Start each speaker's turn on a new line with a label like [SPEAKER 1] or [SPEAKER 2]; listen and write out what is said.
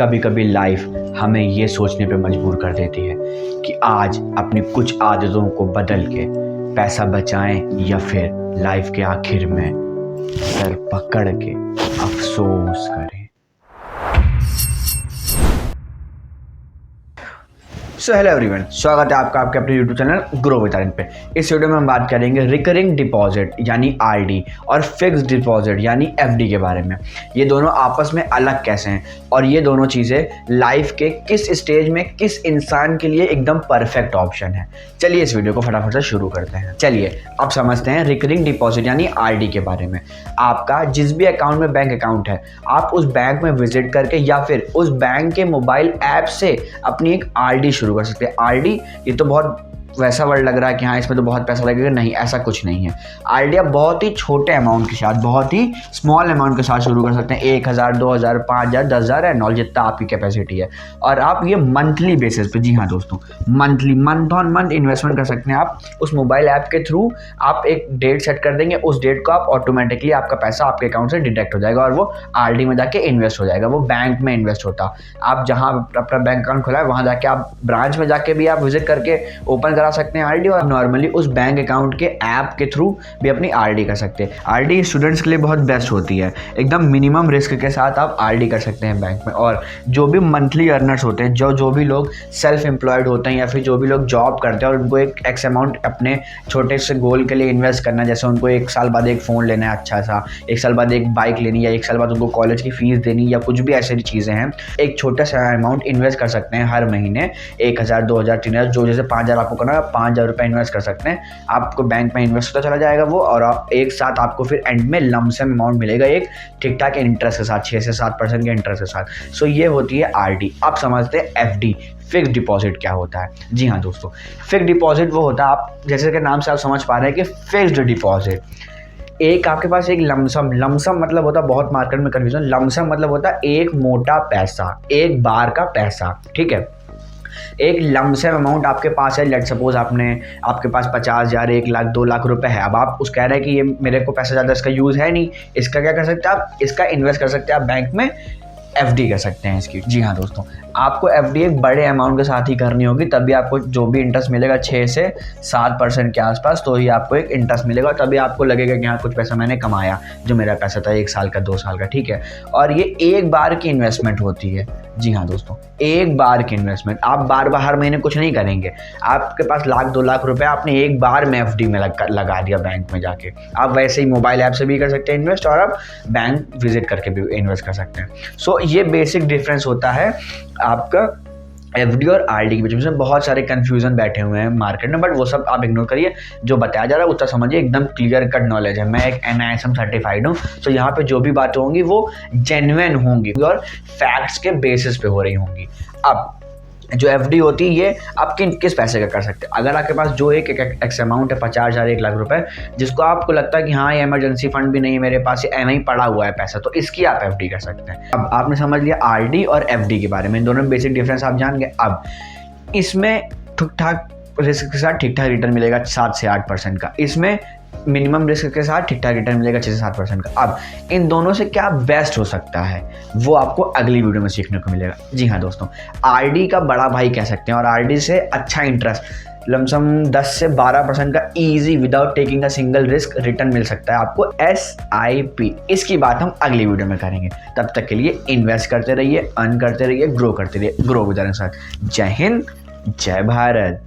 [SPEAKER 1] कभी कभी लाइफ हमें ये सोचने पे मजबूर कर देती है कि आज अपनी कुछ आदतों को बदल के पैसा बचाएं या फिर लाइफ के आखिर में सर पकड़ के अफसोस करें। सो हेलो एवरीवन, स्वागत है आपका आपके अपने YouTube channel grow with Arvind पे। इस वीडियो में हम बात करेंगे रिकरिंग डिपॉजिट यानी आरडी और फिक्स्ड डिपॉजिट यानी एफडी के बारे में। ये दोनों आपस में अलग कैसे हैं और ये दोनों चीज़ें लाइफ के किस स्टेज में किस इंसान के लिए एकदम परफेक्ट ऑप्शन है। चलिए इस वीडियो को फटाफट से शुरू करते हैं। चलिए अब समझते हैं रिकरिंग डिपॉजिट यानी आरडी के बारे में। आपका जिस भी अकाउंट में बैंक अकाउंट है, आप उस बैंक में विजिट करके या फिर उस बैंक के मोबाइल ऐप से अपनी एक आरडी शुरू कर सकते हैं। आरडी ये तो बहुत वैसा वर्ड लग रहा है कि हाँ इसमें तो बहुत पैसा लगेगा, नहीं, ऐसा कुछ नहीं है। आरडी आप बहुत ही छोटे अमाउंट के साथ, बहुत ही स्मॉल अमाउंट के साथ शुरू कर सकते हैं। 1000, 2000, 5000, 10,000 एंड ऑल, जितना आपकी कैपेसिटी है। और आप ये मंथली बेसिस पे, जी हाँ दोस्तों, monthly month on month investment कर सकते हैं। आप उस मोबाइल ऐप के थ्रू आप एक डेट सेट कर देंगे, उस डेट को आप ऑटोमेटिकली आपका पैसा आपके अकाउंट से डिडक्ट हो जाएगा और वो आरडी में जाके इन्वेस्ट हो जाएगा। वो बैंक में इन्वेस्ट होता। आप जहाँ अपना बैंक अकाउंट खोला है वहाँ जाके आप ब्रांच में जाके भी आप विजिट करके ओपन करा सकते हैं आरडी, और नॉर्मली उस बैंक अकाउंट के ऐप के थ्रू भी अपनी आरडी कर सकते हैं। आरडी स्टूडेंट्स के लिए बहुत बेस्ट होती है। एकदम मिनिमम रिस्क के साथ आप आरडी कर सकते हैं बैंक में। और जो भी मंथली अर्नर्स होते हैं, जो भी लोग सेल्फ एम्प्लॉयड होते हैं या फिर जो भी लोग जॉब करते हैं और उनको एक एक्स अमाउंट अपने छोटे से गोल के लिए इन्वेस्ट करना, जैसे उनको 1 साल बाद एक फ़ोन लेना है अच्छा सा, 1 साल बाद एक बाइक लेनी, या 1 साल बाद उनको कॉलेज की फ़ीस देनी, या कुछ भी ऐसी चीज़ें हैं, एक छोटा सा अमाउंट इन्वेस्ट कर सकते हैं हर महीने। 1000, 2000, 3000, जो जैसे 5000 आपको करना है, 5000 रुपये इन्वेस्ट कर सकते हैं। आपको बैंक में इन्वेस्ट होता चला जाएगा वो, और आप एक साथ आपको फिर एंड में लमसम अमाउंट मिलेगा एक ठीक ठाक इंटरेस्ट के साथ, 6 से 7% के इंटरेस्ट के साथ। सो ये होती है आरडी। अब समझते हैं एफडी, फिक्स्ड डिपॉजिट, क्या होता है। जी हाँ दोस्तों, फिक्स्ड डिपॉजिट वो होता है, आप जैसे कि नाम से आप समझ पा रहे हैं कि फिक्स्ड डिपॉजिट, एक आपके पास एक लमसम मतलब होता है, बहुत मार्केट में कन्फ्यूजन, लमसम मतलब होता है एक मोटा पैसा, एक बार का पैसा, ठीक है। एक लमसम अमाउंट आपके पास है, लेट सपोज आपके पास 50,000, 1 लाख, 2 लाख रुपए है। अब आप उस कह रहे हैं कि ये मेरे को पैसा ज़्यादा इसका यूज़ है नहीं, इसका क्या कर सकते हैं आप, इसका इन्वेस्ट कर सकते हैं आप बैंक में, एफडी कर सकते हैं इसकी। जी हाँ दोस्तों, आपको एफडी एक बड़े अमाउंट के साथ ही करनी होगी, तभी आपको जो भी इंटरेस्ट मिलेगा 6 से 7% के आसपास, तो ही आपको एक इंटरेस्ट मिलेगा, तभी आपको लगेगा कि हाँ कुछ पैसा मैंने कमाया, जो मेरा पैसा था 1 साल का, 2 साल का, ठीक है। और ये एक बार की इन्वेस्टमेंट होती है। जी हाँ दोस्तों, एक बार की इन्वेस्टमेंट, आप बार बार हर महीने कुछ नहीं करेंगे। आपके पास 1 लाख 2 लाख रुपए आपने एक बार में एफडी में लगा दिया बैंक में जाके। आप वैसे ही मोबाइल ऐप से भी कर सकते हैं इन्वेस्ट, और आप बैंक विजिट करके भी इन्वेस्ट कर सकते हैं। सो ये बेसिक डिफरेंस होता है आपका एफडी और आरडी के बीच में। बहुत सारे कंफ्यूजन बैठे हुए हैं मार्केट में, बट वो सब आप इग्नोर करिए। जो बताया जा रहा है उतना समझिए, एकदम क्लियर कट नॉलेज है। मैं एक NISM सर्टिफाइड हूँ, तो यहाँ पे जो भी बातें होंगी वो जेन्युइन होंगी और फैक्ट्स के बेसिस पे हो रही होंगी। अब जो एफडी होती है ये आप किस पैसे का कर सकते हैं। अगर आपके पास जो एक एक्स अमाउंट है, 50,000, 1 लाख रुपए, जिसको आपको लगता है कि हाँ ये इमरजेंसी फंड भी नहीं है मेरे पास, ये ऐसे ही पड़ा हुआ है पैसा, तो इसकी आप एफडी कर सकते हैं। अब आपने समझ लिया आरडी और एफडी के बारे में, इन दोनों में बेसिक डिफरेंस आप जान गए। अब इसमें ठीक ठाक रिस्क के साथ ठीक ठाक रिटर्न मिलेगा 7 से 8% का, इसमें मिनिमम रिस्क के साथ ठीक ठाक रिटर्न मिलेगा 6 से 7% का। अब इन दोनों से क्या बेस्ट हो सकता है वो आपको अगली वीडियो में सीखने को मिलेगा। जी हाँ दोस्तों, आरडी का बड़ा भाई कह सकते हैं, और आरडी से अच्छा इंटरेस्ट लमसम 10 से 12% का easy without taking a single risk return मिल सकता है आपको SIP। इसकी बात हम अगली वीडियो में करेंगे। तब तक के लिए इन्वेस्ट करते रहिए, अर्न करते रहिए, ग्रो करते रहिए, ग्रो विद अरविंद के साथ। जय हिंद, जय भारत।